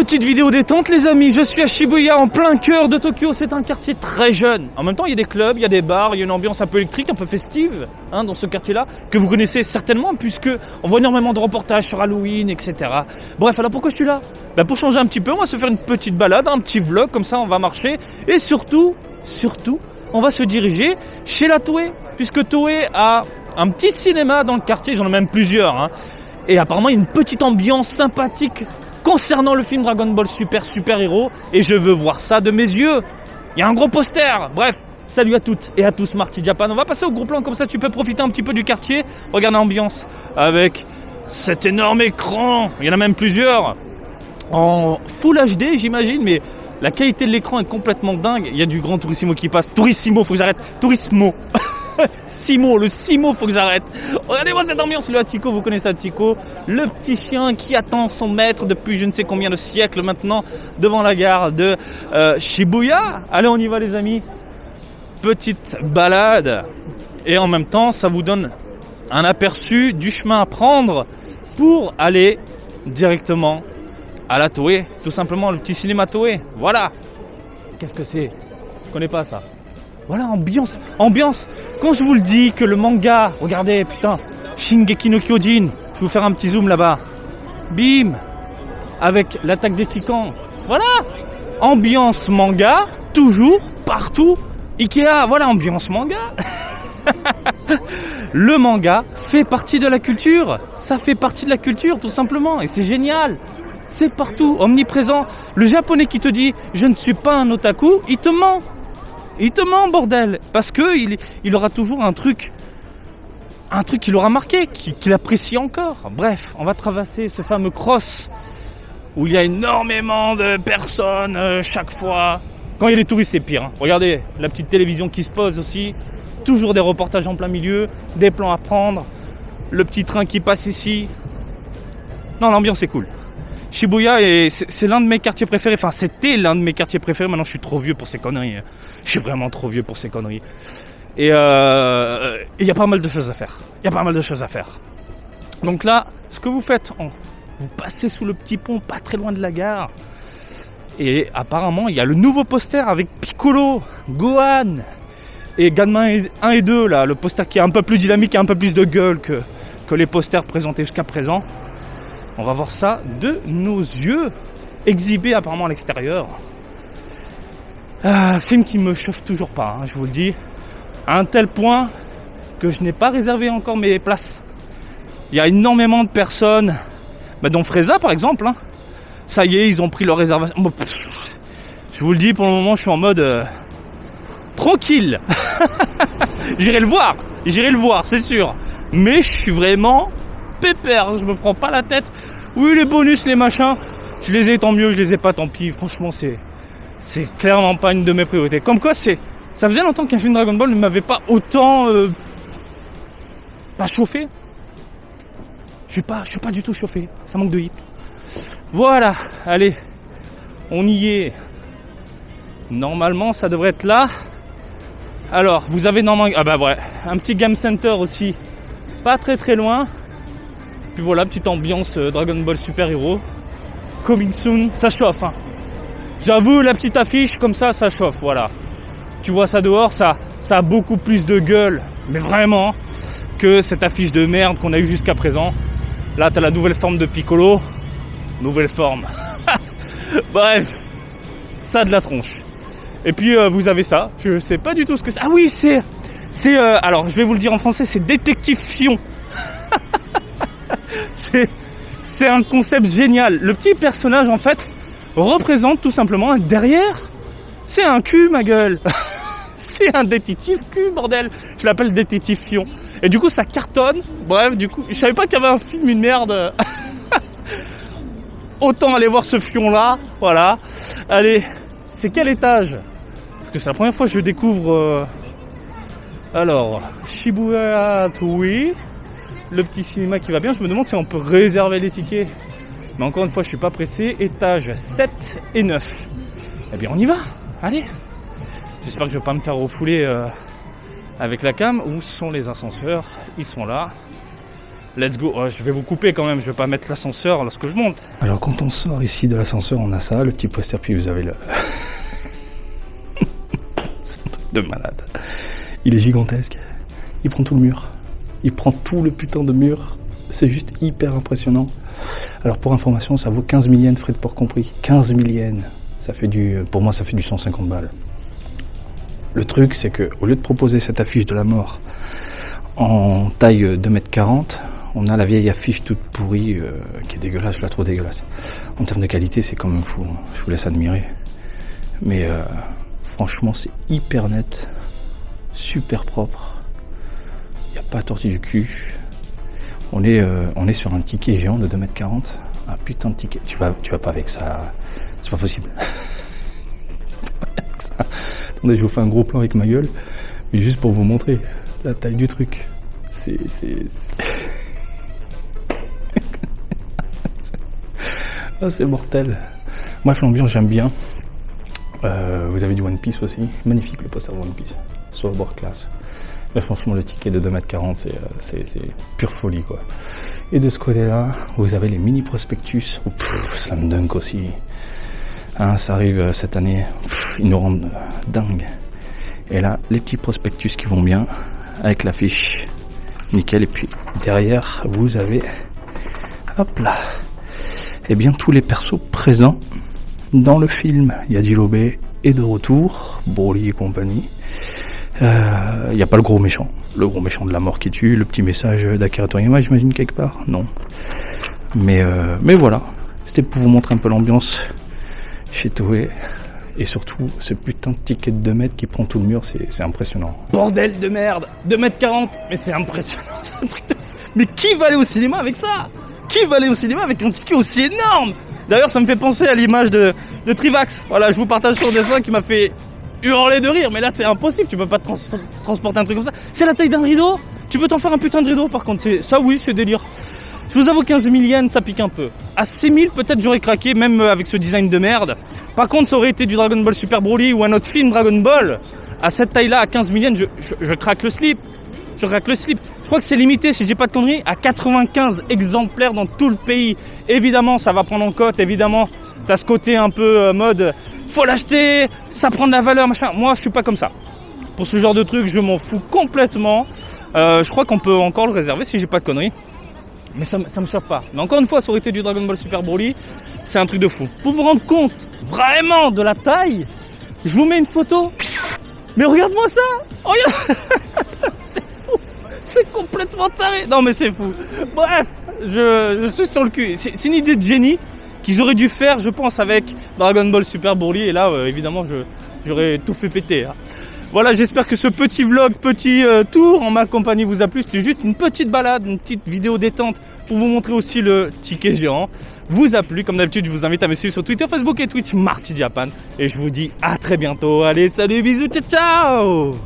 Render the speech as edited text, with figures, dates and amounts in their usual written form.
Petite vidéo détente les amis, je suis à Shibuya en plein cœur de Tokyo, c'est un quartier très jeune. En même temps il y a des clubs, il y a des bars, il y a une ambiance un peu électrique, un peu festive dans ce quartier-là, que vous connaissez certainement puisque on voit énormément de reportages sur Halloween, etc. Bref, alors pourquoi je suis là ? Pour changer un petit peu, on va se faire une petite balade, un petit vlog, comme ça on va marcher. Et surtout, on va se diriger chez la Toei, puisque Toei a un petit cinéma dans le quartier, j'en ai même plusieurs. Et apparemment il y a une petite ambiance sympathique concernant le film Dragon Ball Super Hero, et je veux voir ça de mes yeux. Il y a un gros poster. Bref, salut à toutes et à tous, Marty Japan. On va passer au gros plan, comme ça tu peux profiter un petit peu du quartier. Regarde l'ambiance avec cet énorme écran. Il y en a même plusieurs. En Full HD j'imagine, mais la qualité de l'écran est complètement dingue. Il y a du Grand Turissimo qui passe. Turissimo, faut que j'arrête. Turismo. Le Simo, faut que j'arrête. Regardez-moi cette ambiance, le Hachiko, vous connaissez Hachiko, le petit chien qui attend son maître depuis je ne sais combien de siècles maintenant devant la gare de Shibuya. Allez, on y va les amis. Petite balade. Et en même temps, ça vous donne un aperçu du chemin à prendre pour aller directement à la Toei. Tout simplement, le petit cinéma Toei. Voilà. Qu'est-ce que c'est ? Je connais pas ça. Voilà, ambiance. Quand je vous le dis que le manga, regardez, putain, Shingeki no Kyojin, je vais vous faire un petit zoom là-bas. Bim, avec l'attaque des Titans. Voilà, ambiance manga, toujours, partout. Ikea, voilà, ambiance manga. Le manga fait partie de la culture. Ça fait partie de la culture, tout simplement. Et c'est génial. C'est partout, omniprésent. Le japonais qui te dit « je ne suis pas un otaku », il te ment. Il te ment, bordel, parce que il aura toujours un truc qui l'aura marqué, qu'il apprécie encore. Bref, on va traverser ce fameux cross où il y a énormément de personnes chaque fois. Quand il y a les touristes, c'est pire. Regardez, la petite télévision qui se pose aussi. Toujours des reportages en plein milieu, des plans à prendre, le petit train qui passe ici. Non, l'ambiance est cool. Shibuya, c'est l'un de mes quartiers préférés. Enfin, c'était l'un de mes quartiers préférés. Maintenant, je suis trop vieux pour ces conneries. Je suis vraiment trop vieux pour ces conneries. Et il y a pas mal de choses à faire. Donc là, ce que vous faites, vous passez sous le petit pont, pas très loin de la gare. Et apparemment, il y a le nouveau poster avec Piccolo, Gohan et Ganma 1 et 2. Là, le poster qui est un peu plus dynamique et un peu plus de gueule que les posters présentés jusqu'à présent. On va voir ça de nos yeux, exhibé apparemment à l'extérieur. Film qui me chauffe toujours pas, je vous le dis. À un tel point que je n'ai pas réservé encore mes places. Il y a énormément de personnes, dont Freza par exemple. Ça y est, ils ont pris leur réservation. Je vous le dis, pour le moment, je suis en mode tranquille. J'irai le voir, c'est sûr. Mais je suis vraiment pépère, je me prends pas la tête. Oui, les bonus, les machins, je les ai tant mieux, je les ai pas tant pis. Franchement, c'est clairement pas une de mes priorités. Comme quoi, ça faisait longtemps qu'un film Dragon Ball ne m'avait pas autant pas chauffé. Je suis pas du tout chauffé. Ça manque de hip. Voilà, allez, on y est. Normalement, ça devrait être là. Alors, vous avez normalement un petit game center aussi, pas très très loin. Puis voilà, petite ambiance Dragon Ball Super Hero. Coming soon, ça chauffe. J'avoue, la petite affiche comme ça chauffe, voilà. Tu vois ça dehors, ça a beaucoup plus de gueule, mais vraiment, que cette affiche de merde qu'on a eue jusqu'à présent. Là, t'as la nouvelle forme de Piccolo. Nouvelle forme. Bref, ça a de la tronche. Et puis, vous avez ça. Je sais pas du tout ce que c'est. Ah oui, alors, je vais vous le dire en français, c'est Détective Fion. C'est un concept génial. Le petit personnage, en fait, représente tout simplement un derrière. C'est un cul, ma gueule. C'est un détective cul, bordel. Je l'appelle Détective Fion. Et du coup, ça cartonne. Bref, du coup, je savais pas qu'il y avait un film, une merde. Autant aller voir ce fion-là. Voilà. Allez, c'est quel étage ? Parce que c'est la première fois que je découvre... Alors, Shibuya Toei. Le petit cinéma qui va bien. Je me demande si on peut réserver les tickets. Mais encore une fois, je suis pas pressé. Étage 7 et 9. Eh bien, on y va. Allez. J'espère que je vais pas me faire refouler avec la cam. Où sont les ascenseurs ? Ils sont là. Let's go. Je vais vous couper quand même, je vais pas mettre l'ascenseur lorsque je monte. Alors quand on sort ici de l'ascenseur, on a ça, le petit poster, puis vous avez le... C'est un truc de malade. Il est gigantesque. Il prend tout le mur. Il prend tout le putain de mur. C'est juste hyper impressionnant. Alors pour information, ça vaut 15 000 yens, frais de port compris. 15 000 yens. Ça fait pour moi, ça fait du 150 balles. Le truc, c'est que au lieu de proposer cette affiche de la mort en taille 2,40 m, on a la vieille affiche toute pourrie qui est dégueulasse, je la trouve dégueulasse. En termes de qualité, c'est quand même fou. Je vous laisse admirer. Mais franchement, c'est hyper net, super propre. Il n'y a pas tortille du cul. On est sur un ticket géant de 2,40 m. Un putain de ticket. Tu vas pas avec ça. C'est pas possible. Attendez, je vous fais un gros plan avec ma gueule, mais juste pour vous montrer la taille du truc. Ah, c'est mortel. Bref, l'ambiance, j'aime bien. Vous avez du One Piece aussi. Magnifique le poster de One Piece. Sur le bord classe. Mais franchement, le ticket de 2,40 m, c'est pure folie, quoi. Et de ce côté-là, vous avez les mini prospectus. Slam Dunk aussi. Hein, ça arrive cette année. Ils nous rendent dingue. Et là, les petits prospectus qui vont bien. Avec l'affiche. Nickel. Et puis, derrière, vous avez... Hop là. Eh bien, tous les persos présents dans le film. Yajilobé est de retour. Broly et compagnie. Il n'y a pas le gros méchant. Le gros méchant de la mort qui tue. Le petit message d'Akira Toriyama, j'imagine, quelque part. Non. Mais voilà. C'était pour vous montrer un peu l'ambiance chez Toei. Et surtout, ce putain de ticket de 2 mètres qui prend tout le mur, c'est impressionnant. Bordel de merde, 2,40 m. Mais c'est impressionnant, c'est un truc de fou. Mais qui va aller au cinéma avec ça? Qui va aller au cinéma avec un ticket aussi énorme? D'ailleurs, ça me fait penser à l'image de Trivax. Voilà, je vous partage son dessin qui m'a fait hurler de rire. Mais là, c'est impossible, tu peux pas transporter un truc comme ça. C'est la taille d'un rideau. Tu peux t'en faire un putain de rideau, par contre. Ça, oui, c'est délire. Je vous avoue, 15 000 yens, ça pique un peu. À 6 000, peut-être j'aurais craqué, même avec ce design de merde. Par contre, ça aurait été du Dragon Ball Super Broly ou un autre film Dragon Ball. À cette taille-là, à 15 000 yens, je craque le slip. Je craque le slip. Je crois que c'est limité, si je dis pas de conneries, à 95 exemplaires dans tout le pays. Évidemment, ça va prendre en cote. Évidemment, t'as ce côté un peu mode, faut l'acheter, ça prend de la valeur, machin. Moi, je suis pas comme ça. Pour ce genre de truc, je m'en fous complètement. Je crois qu'on peut encore le réserver, si j'ai pas de conneries. Mais ça me chauffe pas. Mais encore une fois, ça aurait été du Dragon Ball Super Broly. C'est un truc de fou. Pour vous rendre compte vraiment de la taille, je vous mets une photo. Mais regarde-moi ça. Regarde. C'est fou. C'est complètement taré. Non mais c'est fou. Bref, je suis sur le cul. C'est une idée de génie qu'ils auraient dû faire, je pense, avec Dragon Ball Super Broly. Et là, évidemment, j'aurais tout fait péter. Hein. Voilà, j'espère que ce petit vlog, petit tour en ma compagnie vous a plu. C'était juste une petite balade, une petite vidéo détente pour vous montrer aussi le ticket géant. Vous a plu. Comme d'habitude, je vous invite à me suivre sur Twitter, Facebook et Twitch, Marty Japan. Et je vous dis à très bientôt. Allez, salut, bisous, ciao, ciao!